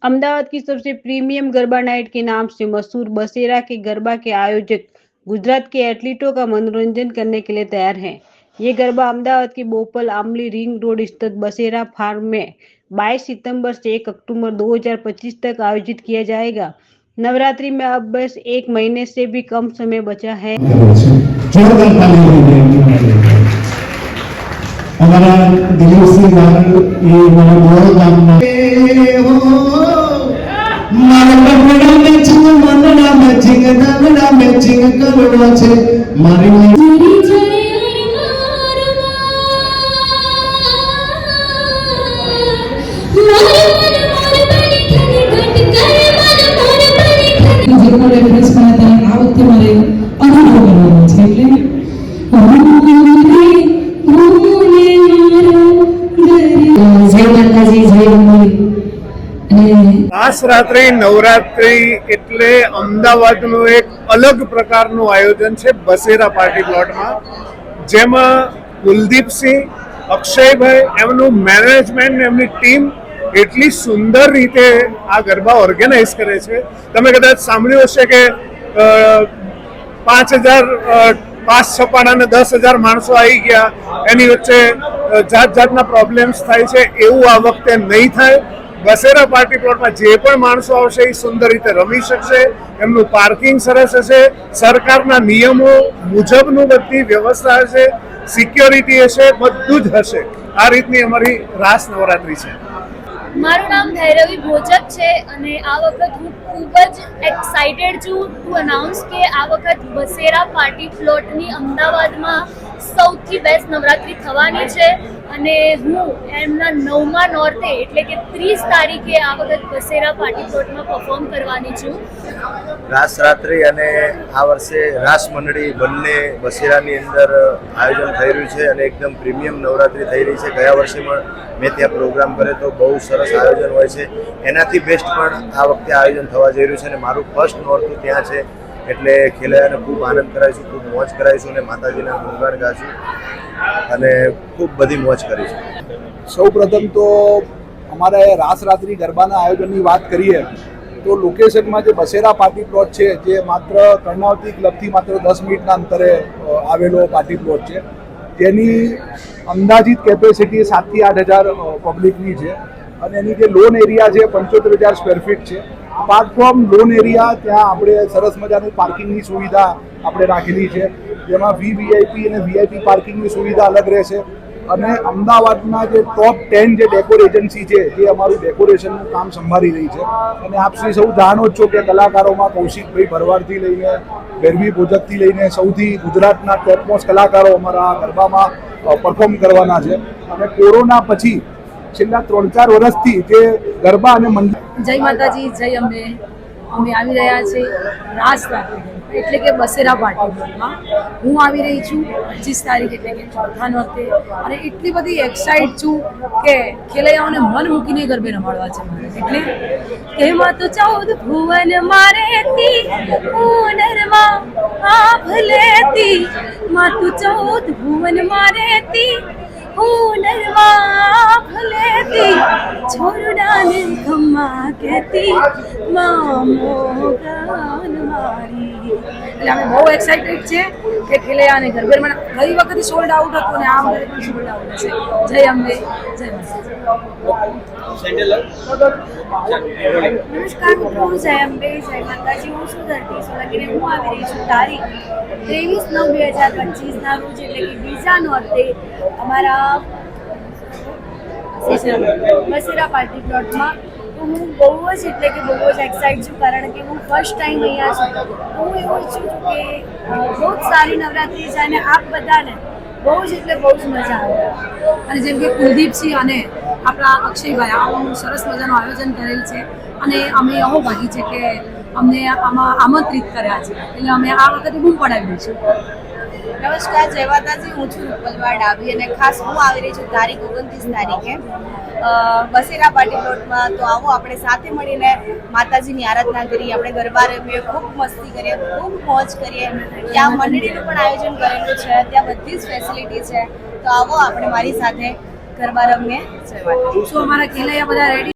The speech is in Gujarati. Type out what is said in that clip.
अहमदाबाद की सबसे प्रीमियम गरबा नाइट के नाम से मशहूर बसेरा के गरबा के आयोजक गुजरात के एथलीटों का मनोरंजन करने के लिए तैयार हैं। ये गरबा अहमदाबाद के बोपल आमली रिंग रोड स्थित बसेरा फार्म में 22 सितंबर से 1 अक्टूबर 2025 तक आयोजित किया जाएगा। नवरात्रि में अब बस 1 महीने से भी कम समय बचा है। हमारा दिलीप सिंह ये मारा मैचिंग मनना मैचिंग दंगड़ा मैचिंग करवा छे मारी रास रात्रि नवरात्रि એટલે અમદાવાદનું એક અલગ પ્રકારનું આયોજન છે બસેરા પાર્ટી પ્લોટમાં, જેમાં કુલદીપસિંહ, અક્ષયભાઈ, એમનું મેનેજમેન્ટ ને એમની ટીમ એટલી સુંદર રીતે આ ગરબા ઓર્ગેનાઇઝ કરે છે. તમે કદાચ સાંભળ્યું હશે કે 5000 પાસ છપાડા ને 10,000 માણસો આવી ગયા, એની વચ્ચે જાત જાતના પ્રોબ્લેમ્સ થાય છે. એવું આ વખતે નહીં થાય. બસેરા પાર્ટી પ્લોટમાં જે પણ માણસો આવશે એ સુંદર રીતે રમી શકશે. એમનું પાર્કિંગ સરસ હશે, સરકારના નિયમો મુજબનું બધી વ્યવસ્થા હશે, સિક્યોરિટી હશે, બધું જ હશે. આ રીતની અમારી રાસ નવરાત્રી છે. મારું નામ ભૈરવી ભોજક છે અને આ વખત હું ખૂબ જ એક્સાઇટેડ છું ટુ અનાઉન્સ કે આ વખત બસેરા પાર્ટી પ્લોટની અમદાવાદમાં સૌથી બેસ્ટ નવરાત્રી થવાની છે અને હું એમના 9મા નોરતે એટલે કે 30 તારીખે આ વખત બસેરા પાર્ટી પ્લોટમાં પરફોર્મ કરવાની છું. રાસ રાત્રિ અને આ વર્ષે રાસ મંડળી બંને બસેરાની અંદર આયોજન થઈ રહ્યું છે અને એકદમ પ્રીમિયમ નવરાત્રિ થઈ રહી છે. ગયા વર્ષે પણ મેં ત્યાં પ્રોગ્રામ કરે તો બહુ સરસ આયોજન હોય છે. એનાથી બેસ્ટ પણ આ વખતે આયોજન થવા જઈ રહ્યું છે અને મારું ફર્સ્ટ નોરતું ત્યાં છે એટલે ખેલૈયાને ખૂબ આનંદ કરાવીશું, ખૂબ મોજ કરાવીશું અને માતાજીના ગુણગાન ગાશું અને ખૂબ બધી મોજ કરીશું. સૌ પ્રથમ તો અમારે રાસ રાત્રિ ગરબાના આયોજનની વાત કરીએ તો લોકેશનમાં જે બસેરા પાર્ટી પ્લોટ છે, જે માત્ર કર્ણાવતી ક્લબથી માત્ર 10 મિનિટના અંતરે આવેલો પાર્ટી પ્લોટ છે, જેની અંદાજિત કેપેસિટી 7 થી 8,000 પબ્લિકની છે અને એની જે લોન એરિયા છે 75,000 સ્ક્વેર ફીટ છે. અપાર્ટ ફ્રોમ લોન એરિયા ત્યાં આપણે સરસ મજાની પાર્કિંગની સુવિધા આપણે રાખેલી છે, જેમાં વીવીઆઈપી અને વીઆઈપી પાર્કિંગની સુવિધા અલગ રહેશે અને અમદાવાદના જે ટોપ 10 જે ડેકોર એજન્સી છે જે અમારું ડેકોરેશનનું કામ સંભાળી રહી છે. અને આપ શ્રી સૌ જાણો જ છો કે કલાકારોમાં કૌશિકભાઈ ભરવાડથી લઈને ભૈરવી ભોજકથી લઈને સૌથી ગુજરાતના ટોપમોસ્ટ કલાકારો અમારા ગરબામાં પરફોર્મ કરવાના છે. અને કોરોના પછી છેલ્લા 3-4 વર્ષથી જે ગરબા અને જય માતાજી, જય અંબે. અમે આવી રહ્યા છીએ રાસ રાત્રિ એટલે કે બસેરા પાર્ટી પ્લોટમાં. હું આવી રહી છું 25 તારીખ એટલે કે ચોથા નોરતે અને એટલી બધી એક્સાઇટ છું કે ખેલૈયાઓને મન મૂકીને ગરબે રમાડવા છે મારે. એટલે કે માં તો 14 ભુવન મારેતી પુનરમાં આભ લેતી, માં તો 14 ભુવન મારેતી પુનરમાં ભલેતી, છોરડાને ખમ્મા કહેતી મામો ગાન મારી. એટલે અમે બહુ એક્સાઇટેડ છે કે ખેલૈયાને ગરબે રમાડવા. ગઈ વખતે સોલ્ડ આઉટ હતું અને આ વખતે પણ સોલ્ડ આઉટ છે. જય અંબે, જય માતાજી. નમસ્કાર મિત્રો, હું જય અંબે, જય માતાજી. હું છું ધરતી સોલંકીને હું આવી રહી છું તારીખ 23/9/2025 રોજ એટલે કે બીજા નોરતે અમારા બસેરા પાર્ટી પ્લોટમાં. તો હું બહુ જ એટલે કે બહુ જ એક્સાઇટ છું કારણ કે હું ફર્સ્ટ ટાઈમ અહીંયા છું. હું એવું ઈચ્છું છું કે બહુ જ સારી નવરાત્રિ જાય અને આપ બધાને બહુ જ એટલે બહુ જ મજા આવે. અને જેમ કે કુલદીપસિંહ અને આપણા અક્ષયભાઈ આવું સરસ મજાનું આયોજન કરેલ છે અને અમે અહોભાગી છે કે અમને આમાં આમંત્રિત કર્યા છે એટલે અમે આ વખતે બૂમ પડાવી દઈશું. નમસ્કાર, જય માતાજી. હું છું રૂપલવા ડાબી અને ખાસ હું આવી રહી છું તારીખ 29 તારીખે બસેરા પાર્ટી પ્લોટમાં. તો આવો આપણે સાથે મળીને માતાજીની આરાધના કરીએ, આપણે ગરબા રમીએ, ખૂબ મસ્તી કરીએ, ખૂબ મોજ કરીએ. ત્યાં મંડળીનું પણ આયોજન કરેલું છે, ત્યાં બધી જ ફેસિલિટી છે. તો આવો આપણે મારી સાથે ગરબા રમીએ. જય માતાજી. શું અમારા ખેલૈયા બધા રેડી?